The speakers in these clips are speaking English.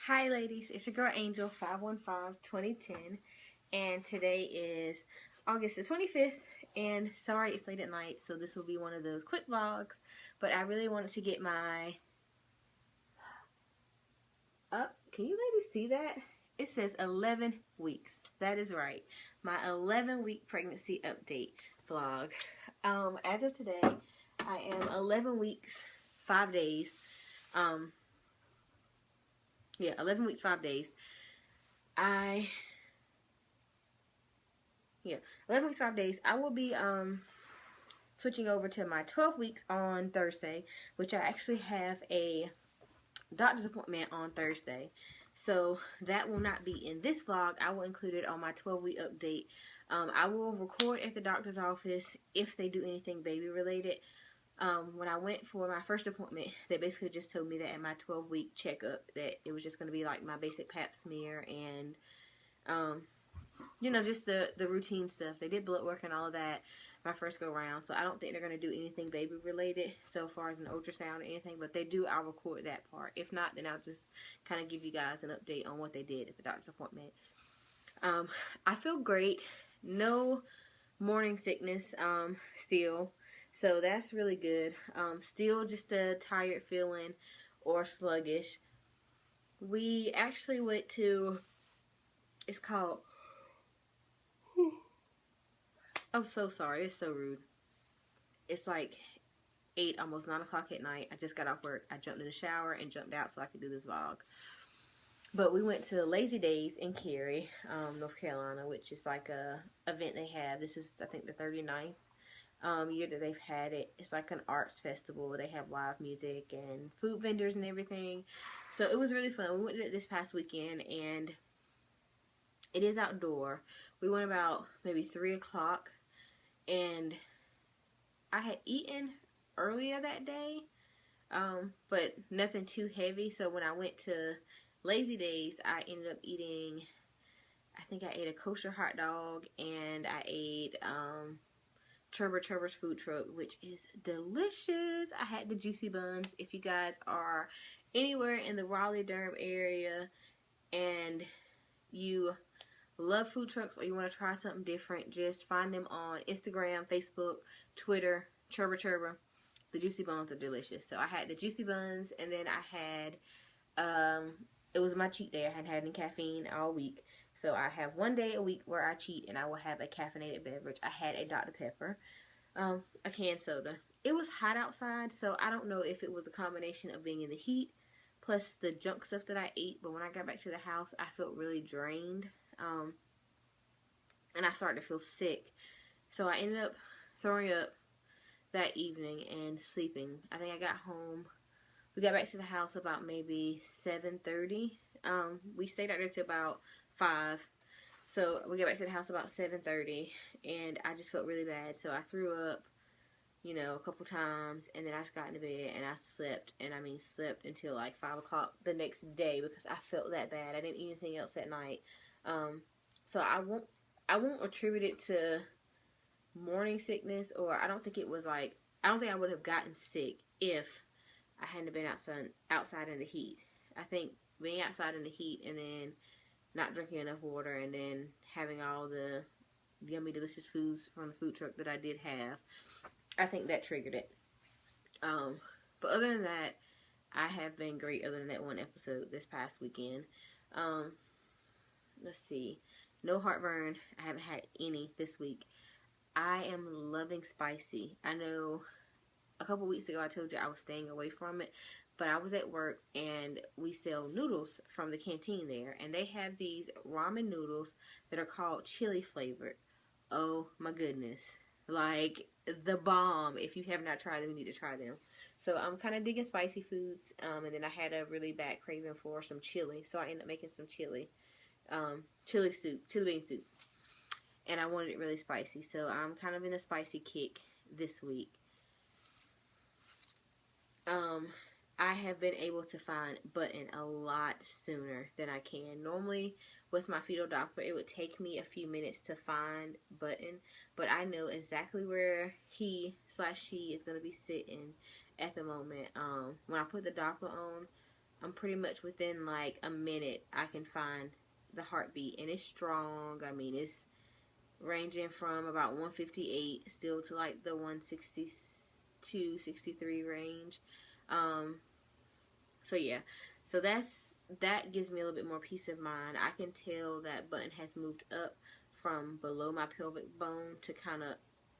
Hi ladies, it's your girl Angel 515-2010, and today is August the 25th, and sorry it's late at night, so this will be one of those quick vlogs, but I really wanted to get my can you ladies see that? It says 11 weeks. That is right. My 11-week pregnancy update vlog. As of today, I am 11 weeks, 5 days. 11 weeks, 5 days. 11 weeks, 5 days. I will be switching over to my 12 weeks on Thursday, which I actually have a doctor's appointment on Thursday. So that will not be in this vlog. I will include it on my 12-week update. I will record at the doctor's office if they do anything baby related. When I went for my first appointment, they basically just told me that at my 12-week checkup that it was just going to be like my basic pap smear and just the routine stuff. They did blood work and all of that my first go around, so I don't think they're going to do anything baby related so far as an ultrasound or anything, but they do, I'll record that part. If not, then I'll just kind of give you guys an update on what they did at the doctor's appointment. I feel great. No morning sickness still, so that's really good. Still just a tired feeling or sluggish. We actually went to, it's called, I'm so sorry, it's so rude. It's like 8, almost 9 o'clock at night. I just got off work. I jumped in the shower and jumped out so I could do this vlog. But we went to Lazy Days in Cary, North Carolina, which is like a event they have. This is, I think, the 39th year that they've had it. It's like an arts festival. They have live music and food vendors and everything. So it was really fun. We went to it this past weekend, and it is outdoor. We went about maybe 3 o'clock, and I had eaten earlier that day, but nothing too heavy. So when I went to Lazy Days, I ended up eating, I think I ate a kosher hot dog, and I ate Churber's food truck, which is delicious. I had the juicy buns. If you guys are anywhere in the Raleigh-Durham area and you love food trucks or you want to try something different, just find them on Instagram, Facebook, Twitter, Churber. The juicy buns are delicious. So I had the juicy buns, and then I had, it was my cheat day. I hadn't had any caffeine all week. So I have one day a week where I cheat, and I will have a caffeinated beverage. I had a Dr. Pepper, a canned soda. It was hot outside, so I don't know if it was a combination of being in the heat plus the junk stuff that I ate. But when I got back to the house, I felt really drained, and I started to feel sick. So I ended up throwing up that evening and sleeping. I think I got home. We got back to the house about maybe 7:30. We stayed out there till about 5. So we got back to the house about 7:30, and I just felt really bad. So I threw up, a couple times, and then I just got into bed and I slept. And I mean slept until like 5 o'clock the next day because I felt that bad. I didn't eat anything else at night. So I won't attribute it to morning sickness, or I don't think it was like, I don't think I would have gotten sick if I hadn't been outside in the heat. I think being outside in the heat and then not drinking enough water and then having all the yummy delicious foods from the food truck that I did have, I think that triggered it. But other than that, I have been great other than that one episode this past weekend. Let's see. No heartburn. I haven't had any this week. I am loving spicy. I know a couple weeks ago I told you I was staying away from it, but I was at work and we sell noodles from the canteen there, and they have these ramen noodles that are called chili flavored. Oh my goodness. Like the bomb. If you have not tried them, you need to try them. So I'm kind of digging spicy foods, and then I had a really bad craving for some chili, so I ended up making some chili bean soup. And I wanted it really spicy, so I'm kind of in a spicy kick this week. I have been able to find button a lot sooner than I can. Normally, with my fetal Doppler, it would take me a few minutes to find button, but I know exactly where he/she is going to be sitting at the moment. When I put the Doppler on, I'm pretty much within like a minute I can find the heartbeat, and it's strong. I mean, it's ranging from about 158 still to like the 162, 63 range. So yeah, so that gives me a little bit more peace of mind. I can tell that button has moved up from below my pelvic bone to kind of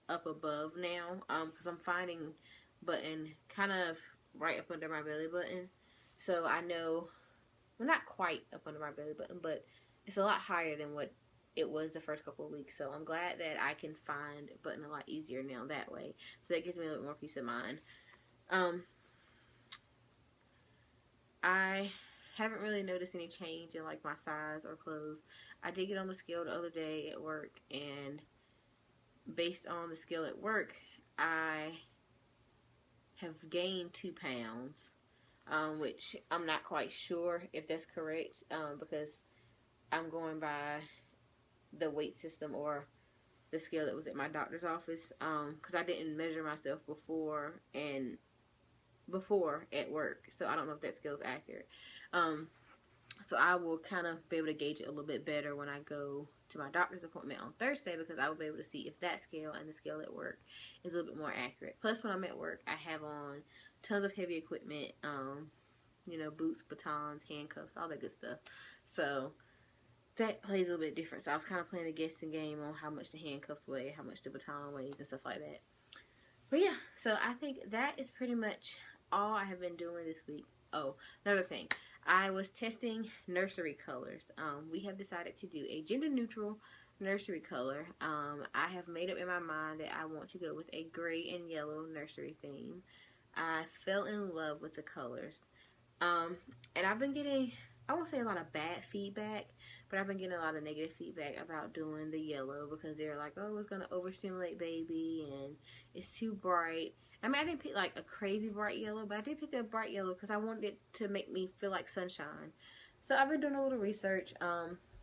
up above now, because I'm finding button kind of right up under my belly button. So I know, well, not quite up under my belly button, but it's a lot higher than what it was the first couple of weeks. So I'm glad that I can find button a lot easier now that way. So that gives me a little more peace of mind. I haven't really noticed any change in like my size or clothes. I did get on the scale the other day at work, and based on the scale at work, I have gained 2 pounds, which I'm not quite sure if that's correct, because I'm going by the weight system or the scale that was at my doctor's office, because I didn't measure myself before at work, so I don't know if that scale is accurate. So I will kind of be able to gauge it a little bit better when I go to my doctor's appointment on Thursday, because I will be able to see if that scale and the scale at work is a little bit more accurate. Plus, when I'm at work, I have on tons of heavy equipment, you know, boots, batons, handcuffs, all that good stuff. So that plays a little bit different. So I was kind of playing a guessing game on how much the handcuffs weigh, how much the baton weighs, and stuff like that. But yeah, so I think that is pretty much all I have been doing this week. Oh, another thing. I was testing nursery colors. We have decided to do a gender neutral nursery color. I have made up in my mind that I want to go with a gray and yellow nursery theme. I fell in love with the colors. And I've been getting, I won't say a lot of bad feedback, but I've been getting a lot of negative feedback about doing the yellow, because they're like, oh, it's going to overstimulate baby and it's too bright. I mean, I didn't pick like a crazy bright yellow, but I did pick a bright yellow because I wanted it to make me feel like sunshine. So I've been doing a little research.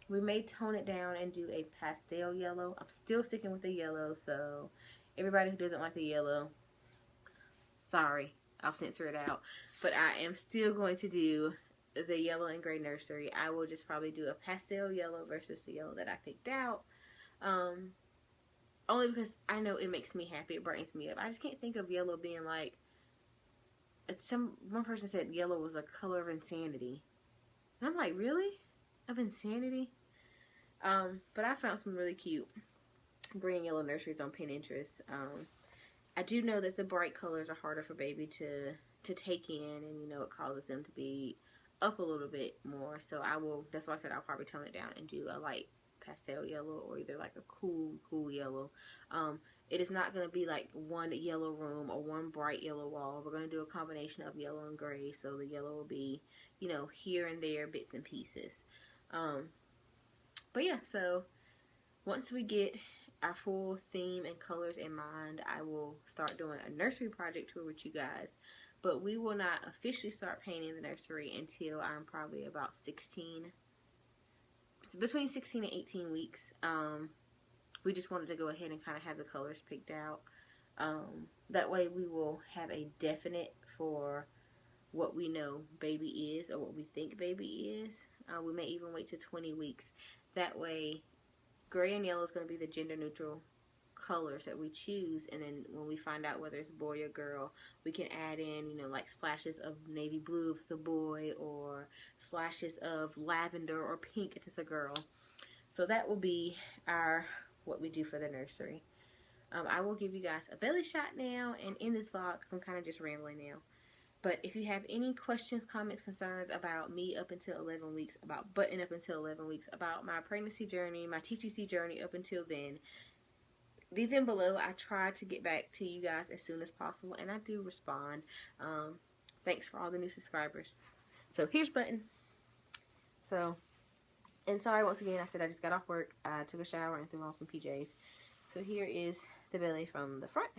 We may tone it down and do a pastel yellow. I'm still sticking with the yellow, so everybody who doesn't like the yellow, sorry, I'll censor it out. But I am still going to do the yellow and gray nursery. I will just probably do a pastel yellow versus the yellow that I picked out. Only because I know it makes me happy. It brightens me up. I just can't think of yellow being like, one person said yellow was a color of insanity. And I'm like, really? Of insanity? But I found some really cute green and yellow nurseries on Pinterest. I do know that the bright colors are harder for baby to take in, and you know, it causes them to be up a little bit more. So that's why I said I'll probably tone it down and do a light pastel yellow, or either like a cool yellow. It is not going to be like one yellow room or one bright yellow wall. We're going to do a combination of yellow and gray, so the yellow will be, you know, here and there, bits and pieces. But yeah, so once we get our full theme and colors in mind, I will start doing a nursery project tour with you guys. But we will not officially start painting the nursery until I'm probably about 16, between 16 and 18 weeks. We just wanted to go ahead and kind of have the colors picked out. That way we will have a definite for what we know baby is, or what we think baby is. We may even wait to 20 weeks. That way, gray and yellow is going to be the gender neutral colors that we choose, and then when we find out whether it's boy or girl, we can add in, you know, like splashes of navy blue if it's a boy, or splashes of lavender or pink if it's a girl. So that will be what we do for the nursery. I will give you guys a belly shot now and in this vlog, because I'm kind of just rambling now. But if you have any questions, comments, concerns about me up until 11 weeks, about Button up until 11 weeks, about my pregnancy journey, my TTC journey up until then, leave them below. I try to get back to you guys as soon as possible, and I do respond. Thanks for all the new subscribers. So here's Button. And sorry once again, I said I just got off work. I took a shower and threw on some PJs. So here is the belly from the front.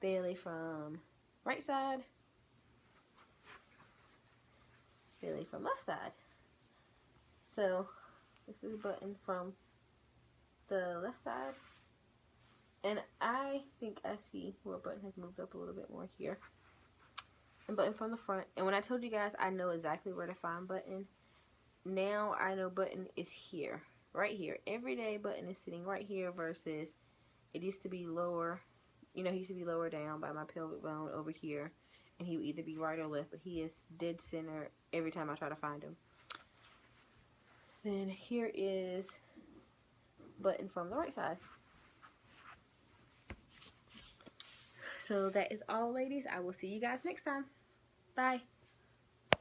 Belly from right side. Belly from left side. So this is Button from the left side. And I think I see where Button has moved up a little bit more here. and button from the front. And when I told you guys I know exactly where to find button, now I know button is here, right here. Everyday button is sitting right here versus it used to be lower. You know, he used to be lower down by my pelvic bone over here, and he would either be right or left, but he is dead center every time I try to find him. Then here is button from the right side. So that is all, ladies. I will see you guys next time. Bye.